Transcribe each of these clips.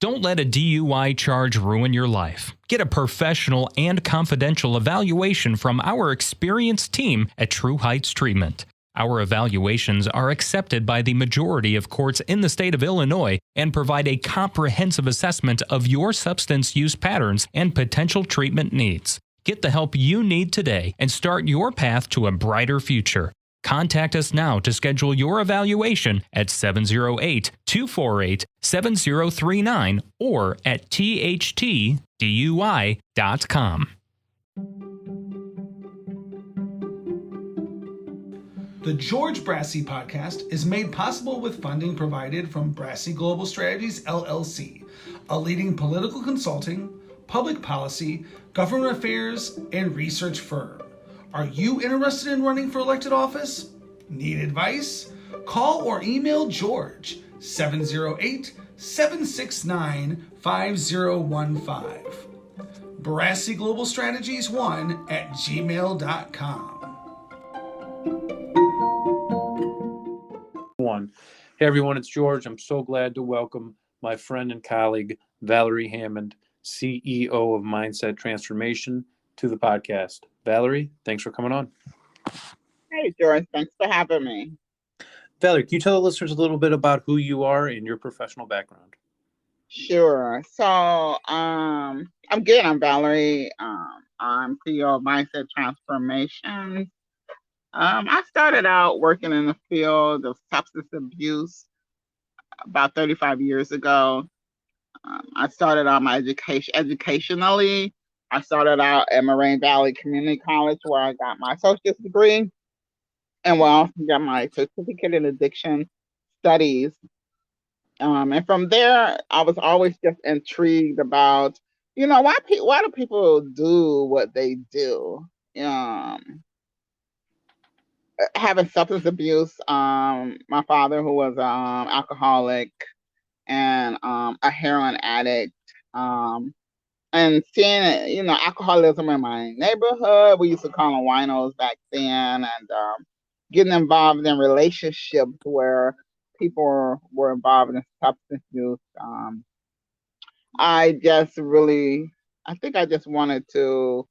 Don't let a DUI charge ruin your life. Get a professional and confidential evaluation from our experienced team at True Heights Treatment. Our evaluations are accepted by the majority of courts in the state of Illinois and provide a comprehensive assessment of your substance use patterns and potential treatment needs. Get the help you need today and start your path to a brighter future. Contact us now to schedule your evaluation at 708-248-7039 or at thtdui.com. The George Brassey podcast is made possible with funding provided from Brassey Global Strategies, LLC, a leading political consulting, public policy, government affairs, and research firm. Are you interested in running for elected office? Need advice? Call or email George, 708-769-5015. Brassey Global Strategies 1 at gmail.com. Hey everyone, it's George. I'm so glad to welcome my friend and colleague, Valerie Hammond, CEO of Mindset Transformation, to the podcast. Valerie, thanks for coming on. Hey, George. Thanks for having me. Valerie, can you tell the listeners a little bit about who you are and your professional background? Sure. So, I'm good. I'm Valerie. I'm CEO of Mindset Transformation. I started out working in the field of substance abuse about 35 years ago. I started out my educationally. I started out at Moraine Valley Community College, where I got my associate's degree, and where I also got my certificate in addiction studies. And from there, I was always just intrigued about, why do people do what they do? Having substance abuse, my father, who was alcoholic and a heroin addict, and seeing, alcoholism in my neighborhood. We used to call them winos back then, and getting involved in relationships where people were involved in substance use. I just wanted to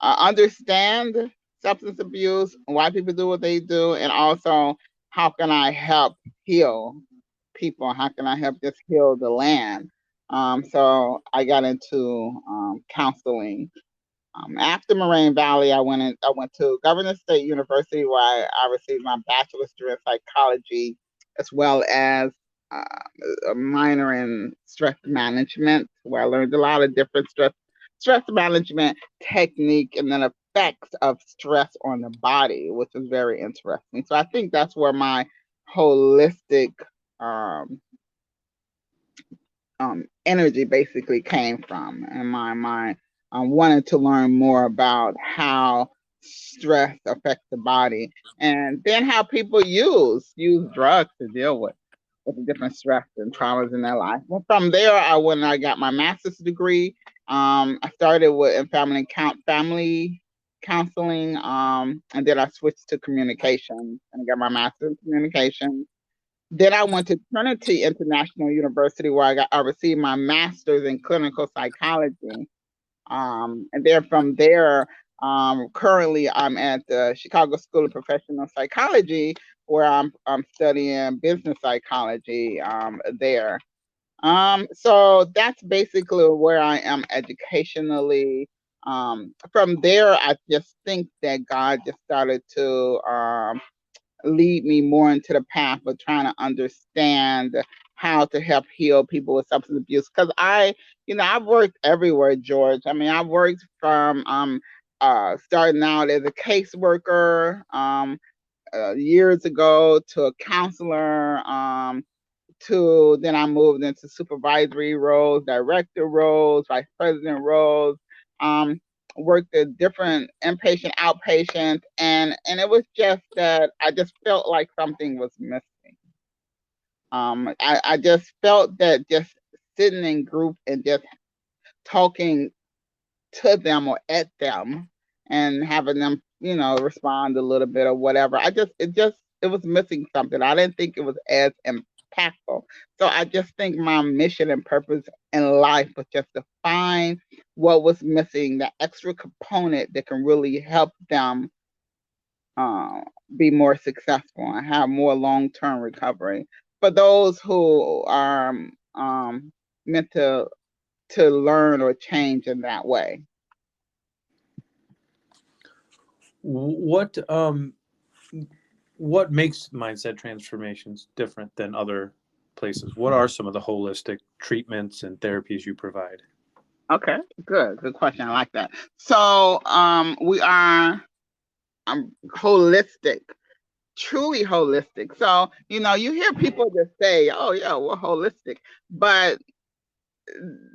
understand substance abuse, why people do what they do, and also how can I help heal people? How can I help just heal the land? So I got into counseling. After Moraine Valley, I went to Governor State University, where I received my bachelor's degree in psychology, as well as a minor in stress management, where I learned a lot of different stress management technique and then effects of stress on the body, which is very interesting. So I think that's where my holistic energy basically came from, and my mind wanted to learn more about how stress affects the body, and then how people use drugs to deal with the different stress and traumas in their life. Well, from there, I got my master's degree. I started in family counseling, and then I switched to communication and I got my master's in communication. Then I went to Trinity International University, where I received my master's in clinical psychology. And then from there, currently I'm at the Chicago School of Professional Psychology, where I'm studying business psychology there. So that's basically where I am educationally. From there, I just think that God just started to lead me more into the path of trying to understand how to help heal people with substance abuse. Because I've worked everywhere, George. I mean, I've worked from starting out as a caseworker years ago to a counselor, to then I moved into supervisory roles, director roles, vice president roles. Worked at different inpatient, outpatient, and it was just that I just felt like something was missing. I just felt that just sitting in group and just talking to them or at them and having them, respond a little bit or whatever. It was missing something. I didn't think it was as impactful. So I just think my mission and purpose in life was just to find what was missing, that extra component that can really help them be more successful and have more long-term recovery. For those who are meant to learn or change in that way. What makes mindset transformations different than other places? What are some of the holistic treatments and therapies you provide? Okay, good question. I like that. So we are holistic, truly holistic. So you hear people just say, "Oh yeah, we're holistic," but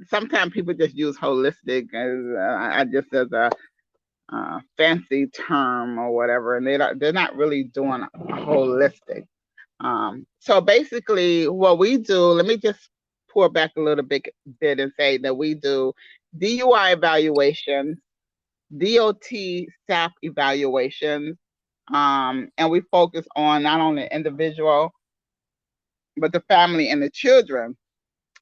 sometimes people just use holistic as a fancy term or whatever, and they're not really doing holistic. So basically, what we do, let me just pour back a little bit and say that we do DUI evaluations, DOT staff evaluations, and we focus on not only the individual, but the family and the children.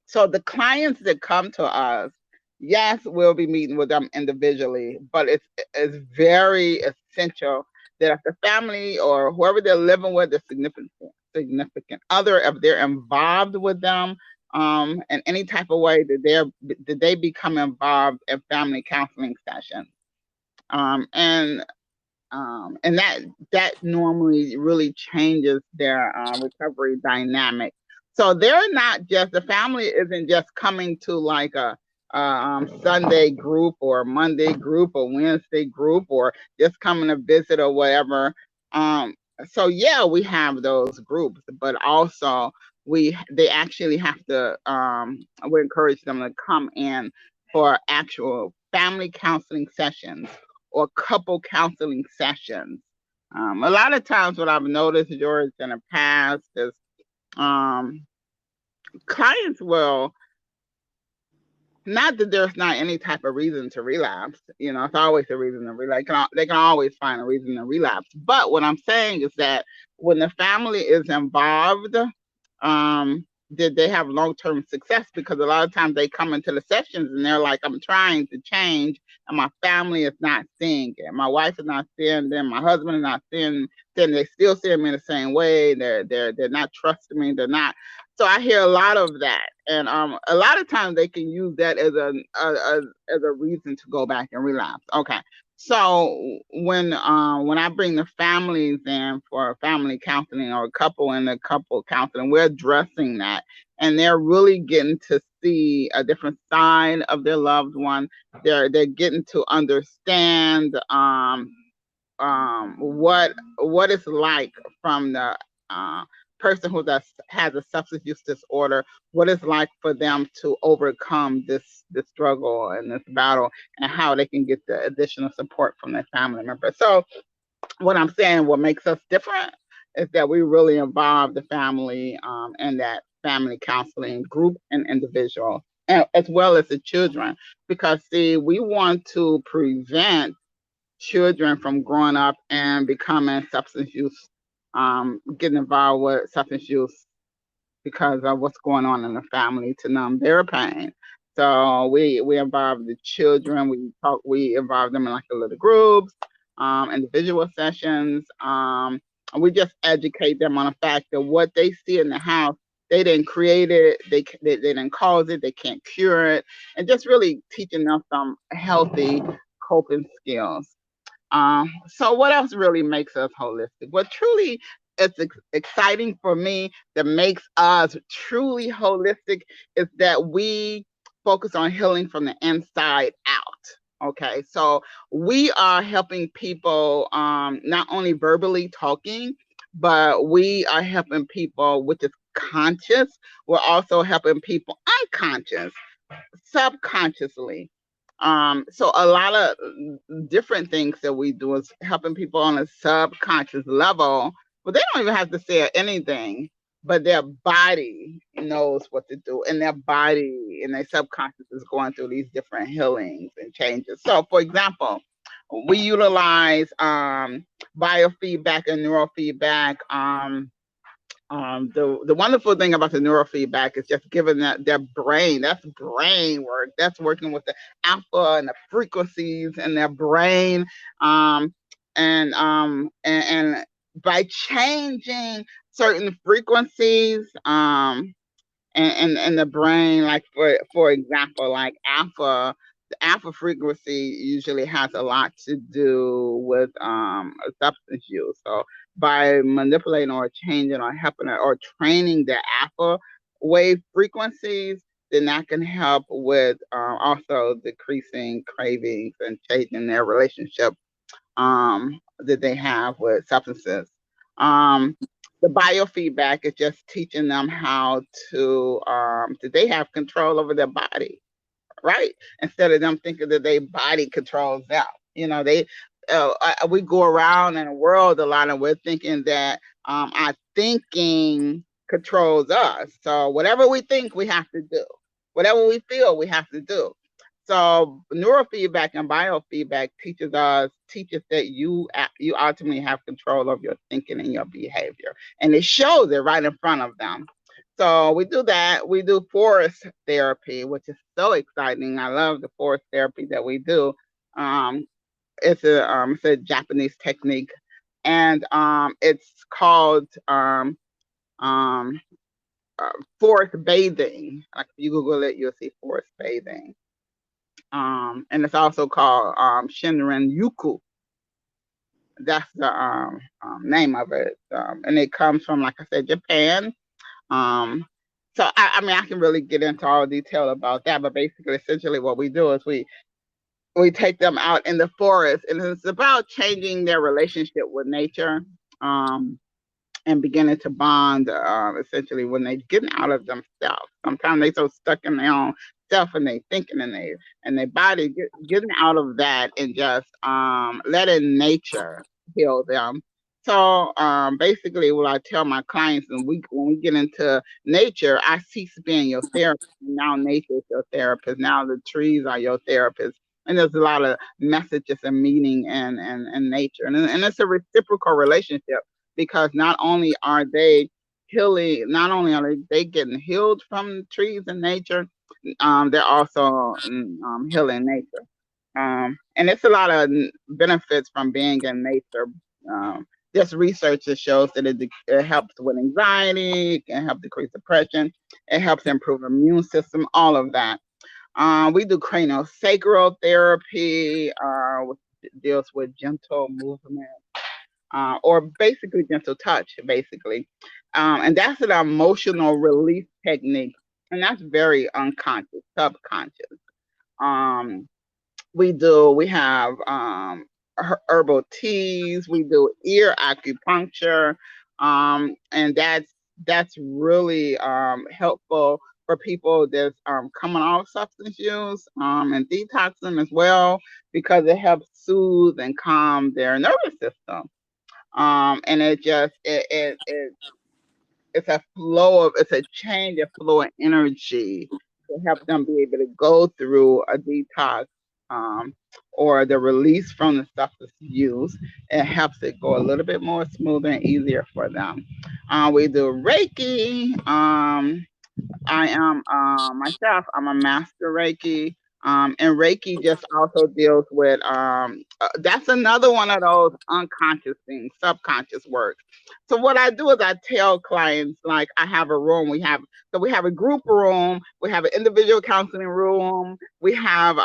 So the clients that come to us, yes, we'll be meeting with them individually, but it's very essential that if the family or whoever they're living with, the significant other, if they're involved with them in any type of way, that they become involved in family counseling sessions. And that normally really changes their recovery dynamic. So they're not just, the family isn't just coming to like a Sunday group or Monday group or Wednesday group or just coming to visit or whatever. So yeah, we have those groups, but also they actually have to, we encourage them to come in for actual family counseling sessions or couple counseling sessions. A lot of times what I've noticed, George, in the past is clients will, not that there's not any type of reason to relapse, it's always a reason to relapse. They can always find a reason to relapse. But what I'm saying is that when the family is involved, that they have long-term success, because a lot of times they come into the sessions and they're like, I'm trying to change and my family is not seeing it. My wife is not seeing them. My husband is not seeing them. They still see me in the same way. They're not trusting me. They're not. So I hear a lot of that. And a lot of times they can use that as a reason to go back and relapse. Okay. So when I bring the families in for family counseling or a couple in the couple counseling, we're addressing that, and they're really getting to see a different side of their loved one. They're getting to understand what it's like from the person who has a substance use disorder, what it's like for them to overcome this struggle and this battle, and how they can get the additional support from their family member. So what I'm saying, what makes us different is that we really involve the family in that family counseling group and individual, as well as the children, because see, we want to prevent children from growing up and becoming substance use, getting involved with substance use because of what's going on in the family, to numb their pain. So we involve the children. We involve them in like the little groups, individual sessions. And we just educate them on the fact that what they see in the house, they didn't create it, they didn't cause it, they can't cure it, and just really teaching them some healthy coping skills. So what else really makes us holistic? What truly is exciting for me that makes us truly holistic is that we focus on healing from the inside out. Okay, so we are helping people not only verbally talking, but we are helping people, which is conscious. We're also helping people unconscious, subconsciously. So a lot of different things that we do is helping people on a subconscious level, but they don't even have to say anything, but their body knows what to do, and their body and their subconscious is going through these different healings and changes. So for example, we utilize biofeedback and neurofeedback The wonderful thing about the neurofeedback is just giving that their brain, that's brain work, that's working with the alpha and the frequencies in their brain, and by changing certain frequencies in the brain, like for example, like the alpha frequency usually has a lot to do with substance use. So by manipulating or changing or helping or training the alpha wave frequencies, then that can help with also decreasing cravings and changing their relationship that they have with substances. The biofeedback is just teaching them how to that they have control over their body, right? Instead of them thinking that their body controls them. We go around in the world a lot and we're thinking that our thinking controls us. So whatever we think, we have to do. Whatever we feel, we have to do. So neurofeedback and biofeedback teaches that you ultimately have control of your thinking and your behavior, and it shows it right in front of them. So we do that. We do forest therapy, which is so exciting. I love the forest therapy that we do. It's a Japanese technique, and it's called forest bathing. Like if you Google it, you'll see forest bathing. And it's also called Shinrin Yuku. That's the name of it, and it comes from, like I said, Japan. So I mean, I can really get into all detail about that, but basically, essentially, what we do is we take them out in the forest, and it's about changing their relationship with nature, and beginning to bond. Essentially, when they getting out of themselves, sometimes they so stuck in their own self and they thinking and their body getting out of that and just letting nature heal them. So basically, what I tell my clients, when we get into nature, I cease being your therapist. Now nature is your therapist. Now the trees are your therapist. And there's a lot of messages and meaning and nature. And it's a reciprocal relationship, because not only are they healing, not only are they getting healed from trees and nature, they're also healing nature. And it's a lot of benefits from being in nature. There's research that shows that it helps with anxiety, it can help decrease depression, it helps improve immune system, all of that. We do craniosacral therapy, which deals with gentle movement, or basically gentle touch, basically. And that's an emotional release technique, and that's very unconscious, subconscious. We have herbal teas, we do ear acupuncture, and that's really helpful for people that's coming off substance use and detoxing as well, because it helps soothe and calm their nervous system. And it's a change of flow of energy to help them be able to go through a detox or the release from the substance use. It helps it go a little bit more smoother and easier for them. We do Reiki. I am myself, I'm a master Reiki. And Reiki just also deals with that's another one of those unconscious things, subconscious work. So what I do is I tell clients, like, I have a room, we have a group room, we have an individual counseling room, we have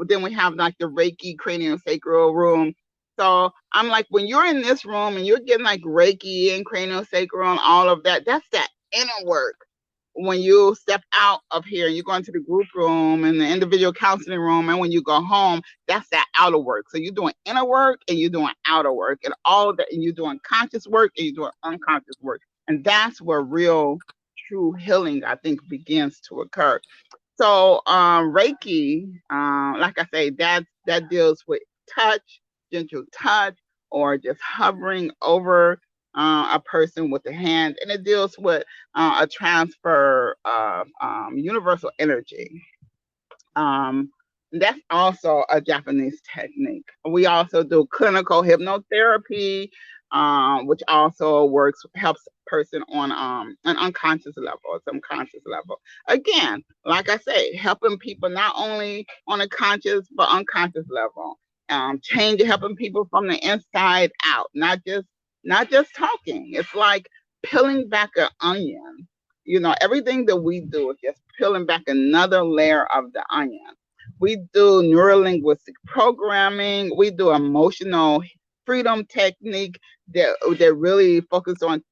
then we have like the Reiki craniosacral room. So I'm like, when you're in this room and you're getting like Reiki and craniosacral and all of that, that's that inner work. When you step out of here, you go into the group room and the individual counseling room, and when you go home, that's that outer work. So you're doing inner work and you're doing outer work, and all of that, and you're doing conscious work and you're doing unconscious work. And that's where real, true healing, I think, begins to occur. So Reiki, like I say, that deals with touch, gentle touch, or just hovering over a person with the hand, and it deals with a transfer of universal energy. That's also a Japanese technique. We also do clinical hypnotherapy, which also helps person on an unconscious level or some conscious level. Again, like I say, helping people not only on a conscious but unconscious level. Helping people from the inside out, not just talking. It's like peeling back an onion. Everything that we do is just peeling back another layer of the onion. We do neurolinguistic programming. We do emotional freedom technique that really focus on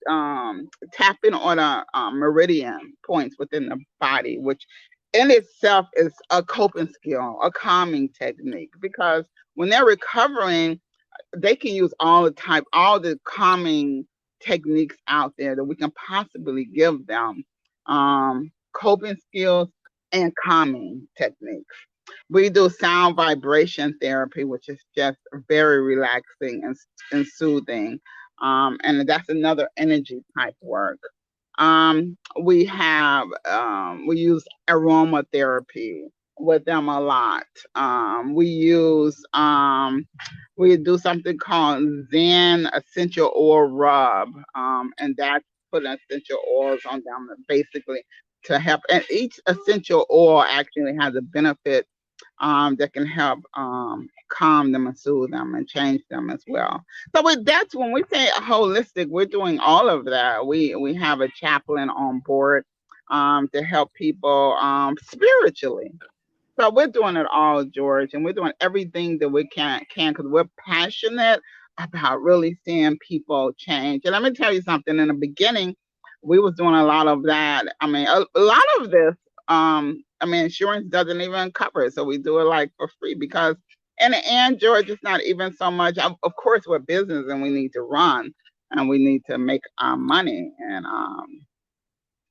tapping on meridian points within the body, which in itself is a coping skill, a calming technique, because when they're recovering, they can use all the calming techniques out there that we can possibly give them, coping skills and calming techniques. We do sound vibration therapy, which is just very relaxing and soothing. And that's another energy type work. We use aromatherapy with them a lot. We do something called Zen essential oil rub, and that's putting essential oils on them basically to help. And each essential oil actually has a benefit that can help calm them and soothe them and change them as well. So that's when we say holistic, we're doing all of that. We have a chaplain on board to help people spiritually. So we're doing it all, George, and we're doing everything that we can because we're passionate about really seeing people change. And let me tell you something. In the beginning, we was doing a lot of that. I mean, a lot of this, insurance doesn't even cover it. So we do it like for free because in the end, George, it's not even so much. Of course, we're business and we need to run and we need to make our money. And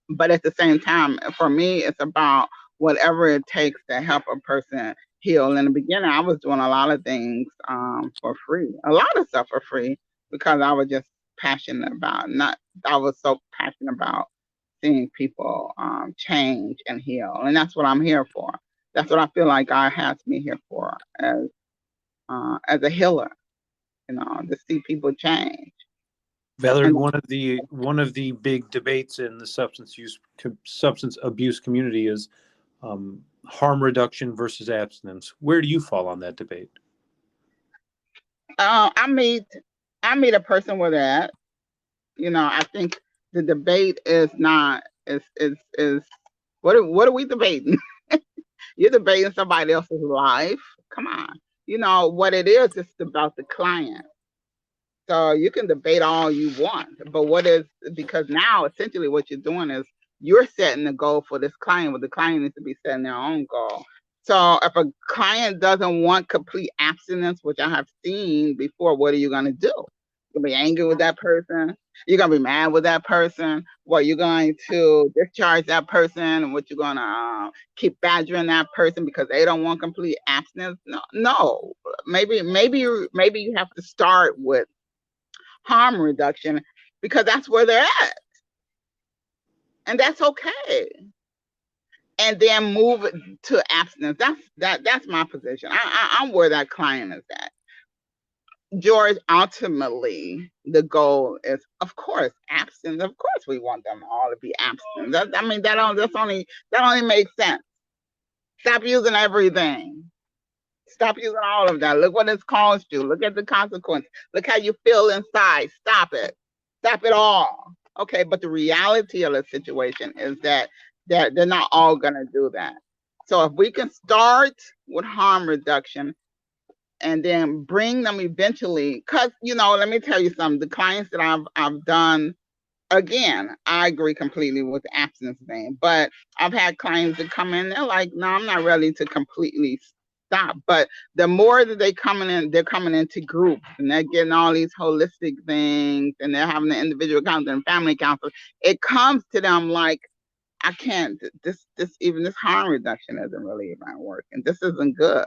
but at the same time, for me, it's about whatever it takes to help a person heal. In the beginning, I was doing a lot of things for free, a lot of stuff for free, because I was just passionate about I was so passionate about seeing people change and heal. And that's what I'm here for. That's what I feel like God has me here for as a healer, to see people change. Valerie, one of the big debates in the substance abuse community is harm reduction versus abstinence. Where do you fall on that debate? I meet a person where they're at. I think the debate is what are we debating? You're debating somebody else's life. Come on. What it is, it's about the client. So you can debate all you want, but because now essentially what you're doing is you're setting the goal for this client, but the client needs to be setting their own goal. So if a client doesn't want complete abstinence, which I have seen before, what are you going to do? You're going to be angry with that person. You're going to be mad with that person. What, you're going to discharge that person? What, you're going to keep badgering that person because they don't want complete abstinence? No. Maybe you have to start with harm reduction because that's where they're at. And that's okay. And then move to abstinence. That's my position. I'm where that client is at. George, ultimately, the goal is, of course, abstinence. Of course, we want them all to be abstinent. That only makes sense. Stop using everything. Stop using all of that. Look what it's caused you. Look at the consequence. Look how you feel inside. Stop it. Stop it all. Okay, but the reality of the situation is that they're not all going to do that. So if we can start with harm reduction and then bring them eventually, because, let me tell you something, the clients that I've done, again, I agree completely with the abstinence thing, but I've had clients that come in, they're like, no, I'm not ready to completely stop. But the more that they're coming into groups and they're getting all these holistic things and they're having the individual counselor and family counselor, it comes to them like, I can't, this harm reduction isn't really even working. This isn't good.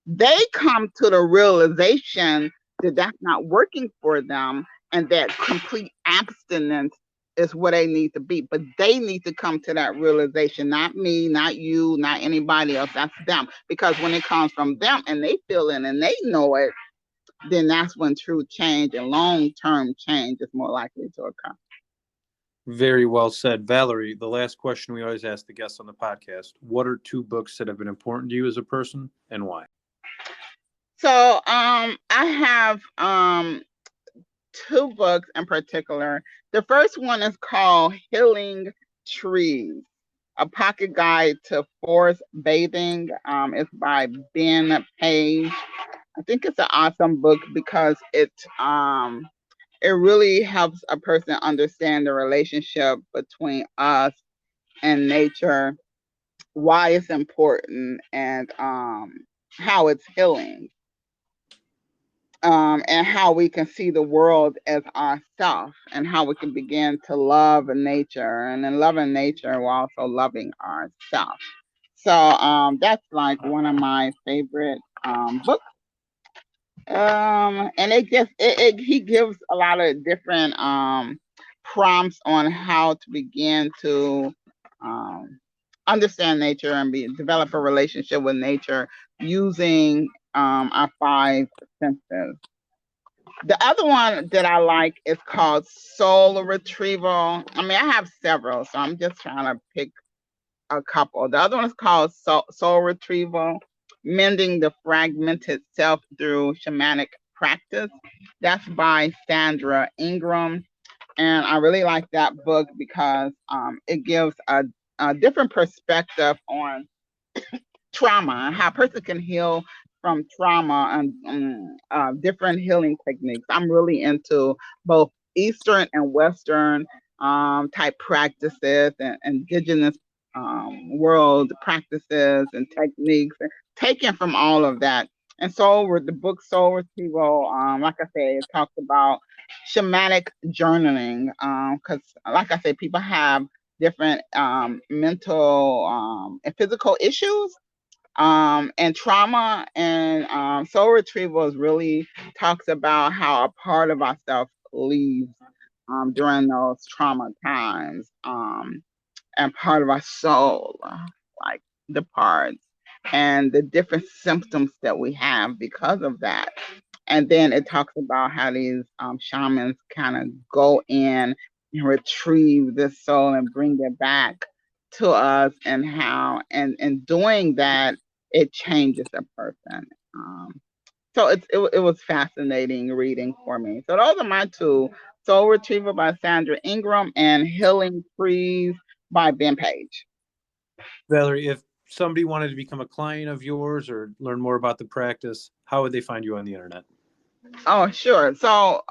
They come to the realization that that's not working for them and that complete abstinence is what they need to be. But they need to come to that realization, not me, not you, not anybody else. That's them. Because when it comes from them and they feel it and they know it, then that's when true change and long-term change is more likely to occur. Very well said. Valerie, the last question we always ask the guests on the podcast, what are 2 books that have been important to you as a person and why? So I have 2 books in particular. The first one is called Healing Trees, a pocket guide to forest bathing. It's by Ben Page. I think it's an awesome book because it really helps a person understand the relationship between us and nature, why it's important, and how it's healing. And how we can see the world as ourself, and how we can begin to love nature, and in loving nature, we're also loving ourselves. So that's like one of my favorite books. And he gives a lot of different prompts on how to begin to understand nature and develop a relationship with nature using our 5 senses. The other one that I like is called Soul Retrieval. I mean, I have several, so I'm just trying to pick a couple. The other one is called Soul Retrieval, Mending the Fragmented Self Through Shamanic Practice. That's by Sandra Ingram. And I really like that book because it gives a different perspective on trauma and how a person can heal from trauma and different healing techniques. I'm really into both Eastern and Western type practices and indigenous world practices and techniques, and taken from all of that. And so with the book Soul Retrieval, like I said, it talks about shamanic journaling, because like I said, people have different mental and physical issues and trauma, and Soul Retrieval really talks about how a part of ourselves leaves during those trauma times, and part of our soul like departs, and the different symptoms that we have because of that. And then it talks about how these shamans kind of go in and retrieve this soul and bring it back to us, and how and doing that, it changes a person. So it was fascinating reading for me. So those are my 2: Soul Retrieval by Sandra Ingram and Healing Trees by Ben Page. Valerie, if somebody wanted to become a client of yours or learn more about the practice, how would they find you on the internet? Oh, sure. So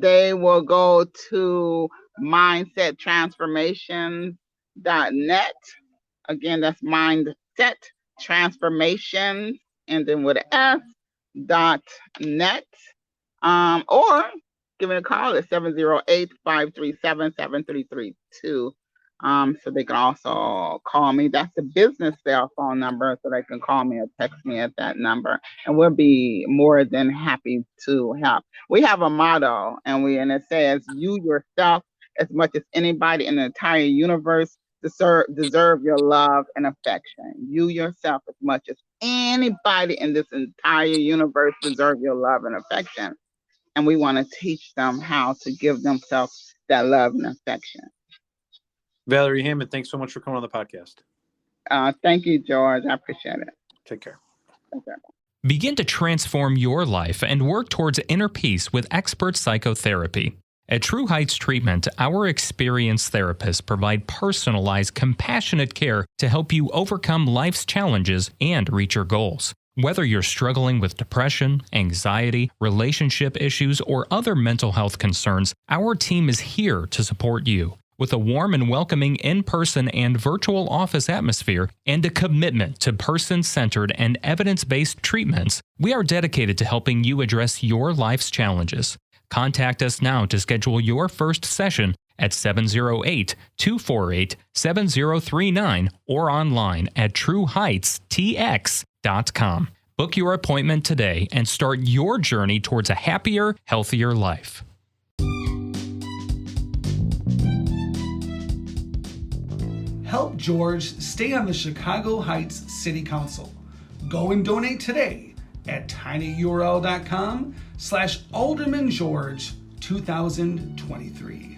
they will go to mindsettransformations.net. Again, that's Mindset Transformations, and then with an S.net. Or give me a call at 708-537-7332. So they can also call me. That's the business cell phone number, so they can call me or text me at that number, and we'll be more than happy to help. We have a motto, and it says, "You yourself, as much as anybody in the entire universe, deserve your love and affection." You yourself, as much as anybody in this entire universe, deserve your love and affection. And we want to teach them how to give themselves that love and affection. Valerie Hammond, thanks so much for coming on the podcast. Thank you, George. I appreciate it. Take care. Okay. Begin to transform your life and work towards inner peace with expert psychotherapy. At True Heights Treatment, our experienced therapists provide personalized, compassionate care to help you overcome life's challenges and reach your goals. Whether you're struggling with depression, anxiety, relationship issues, or other mental health concerns, our team is here to support you. With a warm and welcoming in-person and virtual office atmosphere and a commitment to person-centered and evidence-based treatments, we are dedicated to helping you address your life's challenges. Contact us now to schedule your first session at 708-248-7039 or online at trueheightstx.com. Book your appointment today and start your journey towards a happier, healthier life. Help George stay on the Chicago Heights City Council. Go and donate today at tinyurl.com/AldermanGeorge 2023.